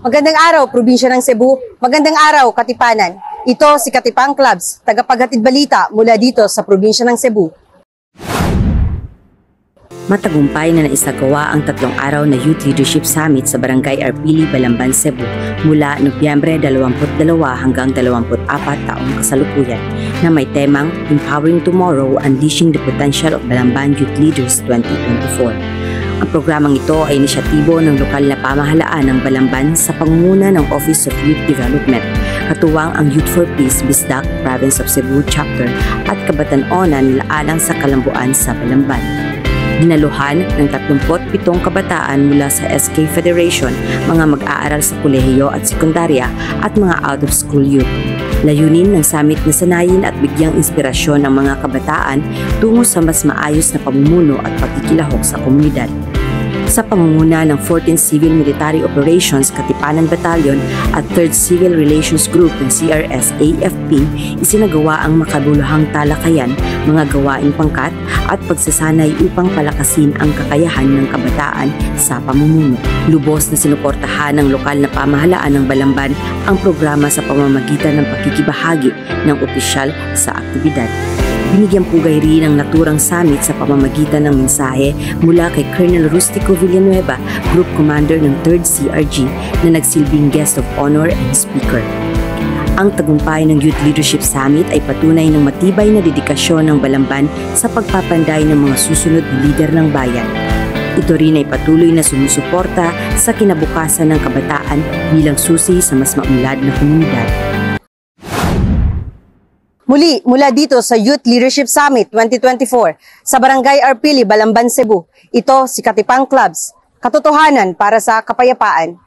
Magandang araw, probinsya ng Cebu. Magandang araw, Katipanan. Ito si Katipang Clubs, tagapaghatid balita mula dito sa probinsya ng Cebu. Matagumpay na naisagawa ang 3 araw na Youth Leadership Summit sa Barangay Arpili, Balamban, Cebu mula Nobyembre 22 hanggang 24 taong kasalukuyan na may temang Empowering Tomorrow, Unleashing the Potential of Balamban Youth Leaders 2024. Ang programang ito ay inisyatibo ng lokal na pamahalaan ng Balamban sa pangunguna ng Office of Youth Development, katuwang ang Youth for Peace BISDAC Province of Cebu Chapter at Kabatan-onan alang sa Kalambuan sa Balamban. Dinaluhan ng 37 kabataan mula sa SK Federation, mga mag-aaral sa kolehiyo at sekundarya at mga out-of-school youth. Layunin ng summit na sanayin at bigyang inspirasyon ang mga kabataan tungo sa mas maayos na pamumuno at pagkikilahok sa komunidad. Sa pangunguna ng 14th Civil Military Operations Katipanan Battalion at 3rd Civil Relations Group ng CRS-AFP, isinagawa ang makabuluhang talakayan, mga gawaing pangkat at pagsasanay upang palakasin ang kakayahan ng kabataan sa pamumuno. Lubos na sinuportahan ng lokal na pamahalaan ng Balamban ang programa sa pamamagitan ng pakikibahagi ng opisyal sa aktibidad. Binigyang pugay rin ang naturang summit sa pamamagitan ng mensahe mula kay Colonel Rustico Villanueva, Group Commander ng 3rd CRG na nagsilbing guest of honor and speaker. Ang tagumpay ng Youth Leadership Summit ay patunay ng matibay na dedikasyon ng Balamban sa pagpapanday ng mga susunod na lider ng bayan. Ito rin ay patuloy na sumusuporta sa kinabukasan ng kabataan bilang susi sa mas maunlad na komunidad. Muli, mula dito sa Youth Leadership Summit 2024 sa Barangay Arpili, Balamban, Cebu. Ito si Katipang Clubs, katotohanan para sa kapayapaan.